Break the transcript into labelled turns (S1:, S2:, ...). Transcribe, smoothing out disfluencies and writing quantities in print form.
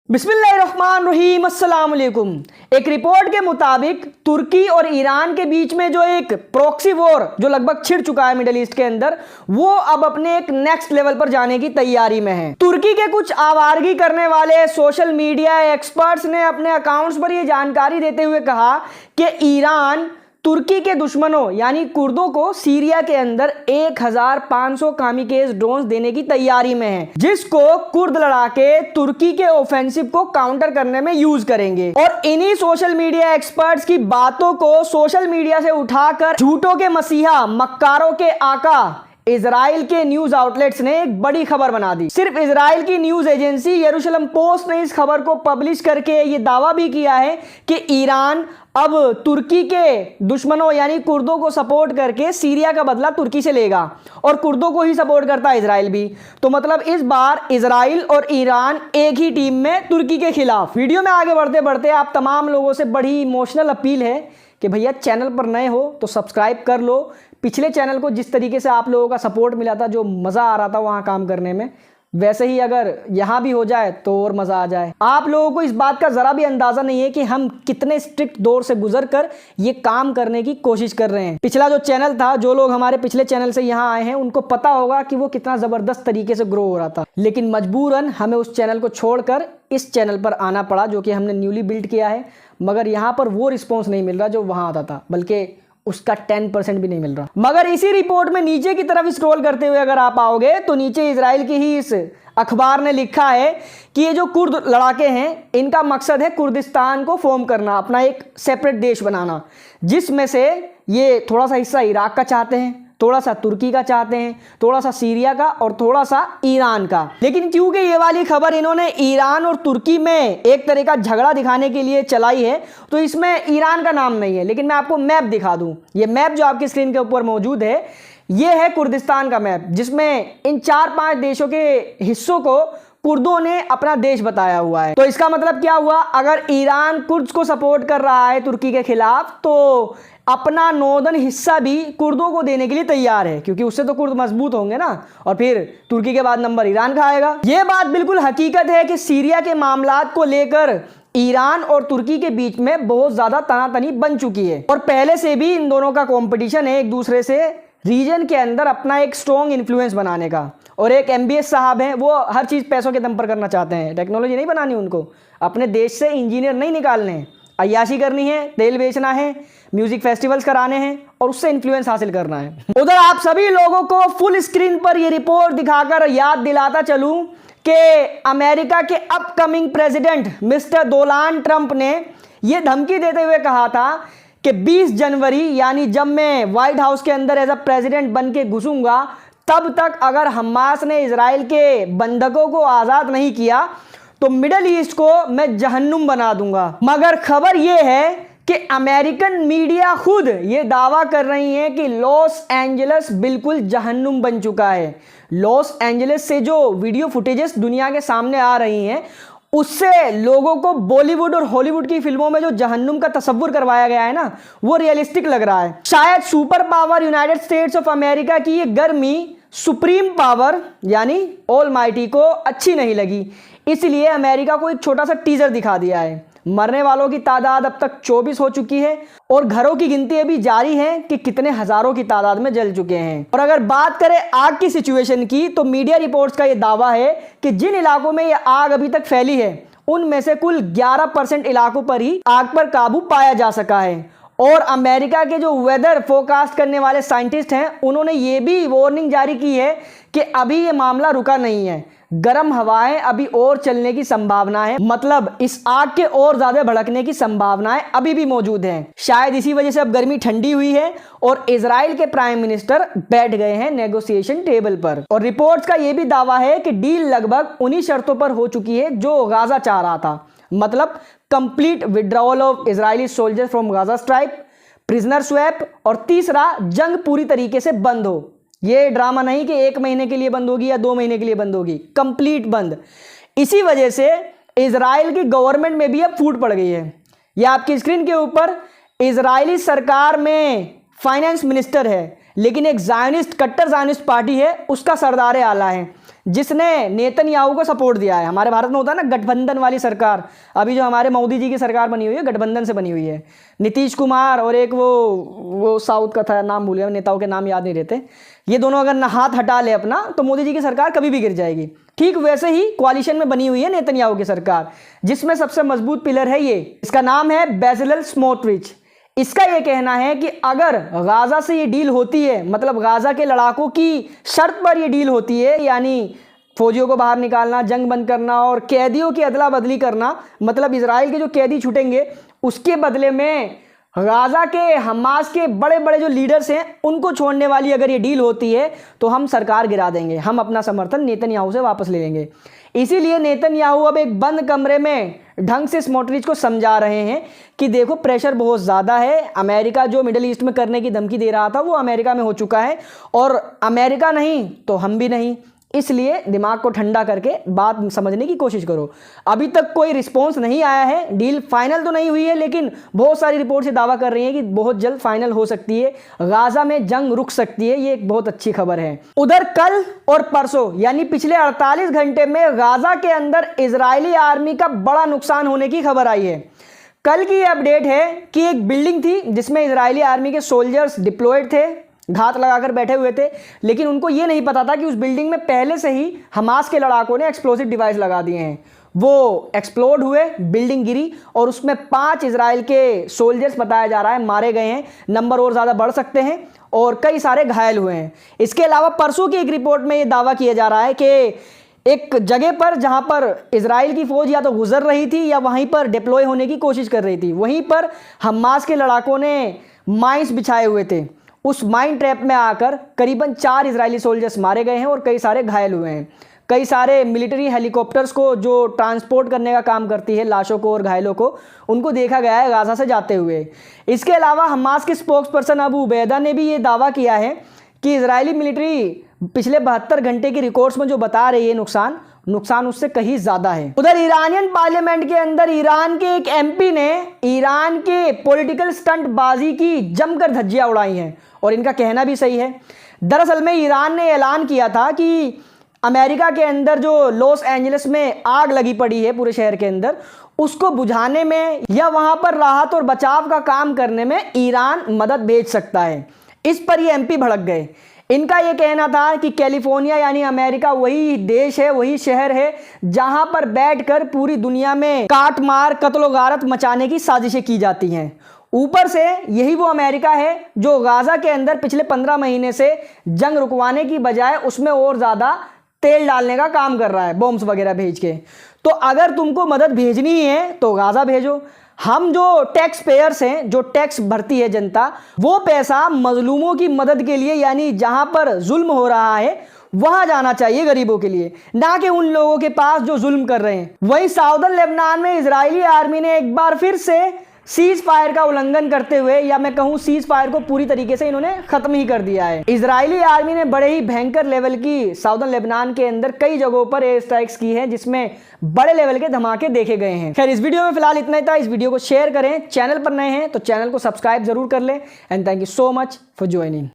S1: बिस्मिल्लाहिर्रहमानिर्रहीम अस्सलाम वालेकुम। एक रिपोर्ट के मुताबिक तुर्की और ईरान के बीच में जो एक प्रॉक्सी वॉर जो लगभग छिड़ चुका है मिडिल ईस्ट के अंदर, वो अब अपने एक नेक्स्ट लेवल पर जाने की तैयारी में है। तुर्की के कुछ आवारगी करने वाले सोशल मीडिया एक्सपर्ट्स ने अपने अकाउंट्स पर यह जानकारी देते हुए कहा कि ईरान तुर्की के दुश्मनों यानी कुर्दों को सीरिया के अंदर 1500 कामिकेज ड्रोन्स देने की तैयारी में है, जिसको कुर्द लड़ाके तुर्की के ऑफेंसिव को काउंटर करने में यूज करेंगे। और इन्हीं सोशल मीडिया एक्सपर्ट्स की बातों को सोशल मीडिया से उठाकर झूठों के मसीहा, मक्कारों के आका इजराइल के न्यूज आउटलेट्स ने एक बड़ी खबर बना दी। सिर्फ इजराइल की न्यूज एजेंसी यरूशलेम पोस्ट ने इस खबर को पब्लिश करके ये दावा भी किया है कि ईरान अब तुर्की के दुश्मनों यानी कुर्दों को सपोर्ट करके सीरिया का बदला तुर्की से लेगा और कुर्दों को ही सपोर्ट करता है इजराइल भी। तो मतलब इस बार इजराइल और ईरान एक ही टीम में तुर्की के खिलाफ। वीडियो में आगे बढ़ते बढ़ते आप तमाम लोगों से बड़ी इमोशनल अपील है कि भैया चैनल पर नए हो तो सब्सक्राइब कर लो। पिछले चैनल को जिस तरीके से आप लोगों का सपोर्ट मिला था, जो मज़ा आ रहा था वहाँ काम करने में, वैसे ही अगर यहाँ भी हो जाए तो और मज़ा आ जाए। आप लोगों को इस बात का ज़रा भी अंदाज़ा नहीं है कि हम कितने स्ट्रिक्ट दौर से गुजर कर ये काम करने की कोशिश कर रहे हैं। पिछला जो चैनल था, जो लोग हमारे पिछले चैनल से यहाँ आए हैं उनको पता होगा कि वो कितना ज़बरदस्त तरीके से ग्रो हो रहा था, लेकिन मजबूरन हमें उस चैनल को छोड़कर इस चैनल पर आना पड़ा जो कि हमने न्यूली बिल्ड किया है। मगर यहाँ पर वो रिस्पॉन्स नहीं मिल रहा जो वहाँ आता था, बल्कि उसका 10% भी नहीं मिल रहा। मगर इसी रिपोर्ट में नीचे की तरफ स्क्रॉल करते हुए अगर आप आओगे तो नीचे इजराइल की ही इस अखबार ने लिखा है कि ये जो कुर्द लड़ाके हैं, इनका मकसद है कुर्दिस्तान को फॉर्म करना, अपना एक सेपरेट देश बनाना, जिसमें से ये थोड़ा सा हिस्सा इराक का चाहते हैं, थोड़ा सा तुर्की का चाहते हैं, थोड़ा सा सीरिया का और थोड़ा सा ईरान का। लेकिन क्योंकि ये वाली खबर इन्होंने ईरान और तुर्की में एक तरह का झगड़ा दिखाने के लिए चलाई है, तो इसमें ईरान का नाम नहीं है। लेकिन मैं आपको मैप दिखा दूं, ये मैप जो आपकी स्क्रीन के ऊपर मौजूद है, ये है कुर्दिस्तान का मैप, जिसमें इन 4-5 देशों के हिस्सों को कुर्दों ने अपना देश बताया हुआ है। तो इसका मतलब क्या हुआ, अगर ईरान कुर्द को सपोर्ट कर रहा है तुर्की के खिलाफ, तो अपना नॉर्दर्न हिस्सा भी कुर्दों को देने के लिए तैयार है, क्योंकि उससे तो कुर्द मजबूत होंगे ना, और फिर तुर्की के बाद नंबर ईरान का आएगा। यह बात बिल्कुल हकीकत है कि सीरिया के मामलात को लेकर ईरान और तुर्की के बीच में बहुत ज्यादा तनातनी बन चुकी है, और पहले से भी इन दोनों का कंपटीशन है एक दूसरे से रीजन के अंदर अपना एक स्ट्रॉन्ग इन्फ्लुएंस बनाने का। और एक MBS साहब हैं, वो हर चीज़ पैसों के दम पर करना चाहते हैं, टेक्नोलॉजी नहीं बनानी उनको, अपने देश से इंजीनियर नहीं निकालने हैं, अय्याशी करनी है, तेल बेचना है, म्यूजिक फेस्टिवल्स कराने हैं और उससे इन्फ्लुएंस हासिल करना है। उधर आप सभी लोगों को फुल स्क्रीन पर ये रिपोर्ट दिखाकर याद दिलाता चलूं कि अमेरिका के upcoming president mister Donald Trump ने यह धमकी देते हुए कहा था कि 20 जनवरी यानी जब मैं व्हाइट हाउस के अंदर एज अ प्रेसिडेंट बन के घुसूंगा, तब तक अगर हमास ने इजराइल के बंधकों को आज़ाद नहीं किया तो मिडल ईस्ट को मैं जहन्नुम बना दूंगा। मगर खबर यह है कि अमेरिकन मीडिया खुद ये दावा कर रही है कि लॉस एंजलिस बिल्कुल जहन्नुम बन चुका है। लॉस एंजलिस से जो वीडियो फुटेजेस दुनिया के सामने आ रही हैं, उससे लोगों को बॉलीवुड और हॉलीवुड की फिल्मों में जो जहन्नुम का तस्वुर करवाया गया है ना, वो रियलिस्टिक लग रहा है। शायद super power United states of America की ये गर्मी सुप्रीम पावर यानी ऑलमाइटी को अच्छी नहीं लगी, इसलिए अमेरिका को एक छोटा सा टीजर दिखा दिया है। मरने वालों की तादाद अब तक 24 हो चुकी है और घरों की गिनती अभी जारी है कि कितने हजारों की तादाद में जल चुके हैं। और अगर बात करें आग की सिचुएशन की, तो मीडिया रिपोर्ट्स का यह दावा है कि जिन इलाकों में यह आग अभी तक फैली है, उनमें से कुल 11% इलाकों पर ही आग पर काबू पाया जा सका है। और अमेरिका के जो वेदर फोरकास्ट करने वाले साइंटिस्ट हैं, उन्होंने ये भी वार्निंग जारी की है कि अभी ये मामला रुका नहीं है, गर्म हवाएं अभी और चलने की संभावना है, मतलब इस आग के और ज्यादा भड़कने की संभावनाएं अभी भी मौजूद हैं। शायद इसी वजह से अब गर्मी ठंडी हुई है और इजराइल के प्राइम मिनिस्टर बैठ गए हैं नेगोशिएशन टेबल पर। और रिपोर्ट्स का यह भी दावा है कि डील लगभग उन्हीं शर्तों पर हो चुकी है जो गाजा चाह रहा था, मतलब complete withdrawal of Israeli soldiers from Gaza stripe, prisoner swap, और तीसरा जंग पूरी तरीके से बंद हो। ये ड्रामा नहीं कि 1 महीने के लिए बंद होगी या 2 महीने के लिए बंद होगी, कंप्लीट बंद। इसी वजह से इजराइल की गवर्नमेंट में भी अब फूट पड़ गई है। यह आपकी स्क्रीन के ऊपर इजरायली सरकार में फाइनेंस मिनिस्टर है, लेकिन एक जायनिस्ट, कट्टर जायनिस्ट पार्टी है, उसका सरदार आला है, जिसने नेतन्याहू को सपोर्ट दिया है। हमारे भारत में होता है ना गठबंधन वाली सरकार, अभी जो हमारे मोदी जी की सरकार बनी हुई है गठबंधन से बनी हुई है। नीतीश कुमार और एक वो साउथ का था, नाम भूल गया, नेताओं के नाम याद नहीं रहते। ये दोनों अगर हाथ हटा ले अपना तो मोदी जी की सरकार कभी भी गिर जाएगी। ठीक वैसे ही कोalition में बनी हुई है नेतन्याहू की सरकार, जिसमें सबसे मजबूत पिलर है ये, इसका नाम है बेजलेल स्मोट्रिच। इसका यह कहना है कि अगर गाजा से ये डील होती है, मतलब गाजा के लड़ाकों की शर्त पर ये डील होती है, यानी फौजियों को बाहर निकालना, जंग बंद करना और कैदियों की अदला बदली करना, मतलब इजराइल के जो कैदी छूटेंगे उसके बदले में गाजा के हमास के बड़े बड़े जो लीडर्स हैं उनको छोड़ने वाली अगर ये डील होती है तो हम सरकार गिरा देंगे, हम अपना समर्थन नेतन्याहू से वापस ले लेंगे। इसीलिए नेतन्याहू अब एक बंद कमरे में ढंग से स्मोट्रिच को समझा रहे हैं कि देखो प्रेशर बहुत ज़्यादा है, अमेरिका जो मिडिल ईस्ट में करने की धमकी दे रहा था वो अमेरिका में हो चुका है, और अमेरिका नहीं तो हम भी नहीं, इसलिए दिमाग को ठंडा करके बात समझने की कोशिश करो। अभी तक कोई रिस्पॉन्स नहीं आया है, डील फाइनल तो नहीं हुई है, लेकिन बहुत सारी रिपोर्ट से दावा कर रही हैं कि बहुत जल्द फाइनल हो सकती है, गाजा में जंग रुक सकती है। ये एक बहुत अच्छी खबर है। उधर कल और परसों यानी पिछले 48 घंटे में गाजा के अंदर इजरायली आर्मी का बड़ा नुकसान होने की खबर आई है। कल की अपडेट है कि एक बिल्डिंग थी जिसमें इजरायली आर्मी के सोल्जर्स डिप्लॉयड थे, घात लगाकर बैठे हुए थे, लेकिन उनको ये नहीं पता था कि उस बिल्डिंग में पहले से ही हमास के लड़ाकों ने एक्सप्लोसिव डिवाइस लगा दिए हैं। वो एक्सप्लोड हुए, बिल्डिंग गिरी और उसमें 5 इजराइल के सोल्जर्स बताया जा रहा है मारे गए हैं, नंबर और ज़्यादा बढ़ सकते हैं, और कई सारे घायल हुए हैं। इसके अलावा परसों की एक रिपोर्ट में ये दावा किया जा रहा है कि एक जगह पर जहां पर इजराइल की फौज या तो गुजर रही थी या वहीं पर डिप्लॉय होने की कोशिश कर रही थी, वहीं पर हमास के लड़ाकों ने माइंस बिछाए हुए थे। उस माइन ट्रैप में आकर करीबन 4 इजरायली सोल्जर्स मारे गए हैं और कई सारे घायल हुए हैं। कई सारे मिलिट्री हेलीकॉप्टर्स को जो ट्रांसपोर्ट करने का काम करती है लाशों को और घायलों को, उनको देखा गया है गाजा से जाते हुए। इसके अलावा हमास के स्पोक्स पर्सन अबू उबैदा ने भी ये दावा किया है कि इजरायली मिलिट्री पिछले 72 घंटे की रिकॉर्ड्स में जो बता रही है नुकसान उससे कहीं ज़्यादा है। उधर ईरानियन पार्लियामेंट के अंदर ईरान के एक एमपी ने ईरान के पॉलिटिकल स्टंटबाजी की जमकर धज्जियां उड़ाई हैं, और इनका कहना भी सही है। दरअसल में ईरान ने ऐलान किया था कि अमेरिका के अंदर जो लॉस एंजलिस में आग लगी पड़ी है पूरे शहर के अंदर, उसको बुझाने में या वहां पर राहत और बचाव का काम करने में ईरान मदद भेज सकता है। इस पर ये एमपी भड़क गए। इनका ये कहना था कि कैलिफोर्निया यानी अमेरिका वही देश है, वही शहर है जहां पर बैठकर पूरी दुनिया में काट मार कत्लो गारत मचाने की साजिशें की जाती हैं। ऊपर से यही वो अमेरिका है जो गाजा के अंदर पिछले 15 महीने से जंग रुकवाने की बजाय उसमें और ज़्यादा तेल डालने का काम कर रहा है, बॉम्ब्स वगैरह भेज के। तो अगर तुमको मदद भेजनी है तो गाजा भेजो। हम जो टैक्स पेयर्स हैं, जो टैक्स भरती है जनता, वो पैसा मजलूमों की मदद के लिए यानी जहां पर जुल्म हो रहा है वहां जाना चाहिए गरीबों के लिए, ना कि उन लोगों के पास जो जुल्म कर रहे हैं। वहीं साउदर्न लेबनान में इजरायली आर्मी ने एक बार फिर से सीज फायर का उल्लंघन करते हुए, या मैं कहूं सीज फायर को पूरी तरीके से इन्होंने खत्म ही कर दिया है। इजरायली आर्मी ने बड़े ही भयंकर लेवल की साउदर्न लेबनान के अंदर कई जगहों पर एयर स्ट्राइक्स की हैं, जिसमें बड़े लेवल के धमाके देखे गए हैं। खैर इस वीडियो में फिलहाल इतना ही था। इस वीडियो को शेयर करें, चैनल पर नए हैं तो चैनल को सब्सक्राइब जरूर कर लें, and thank you so much for joining.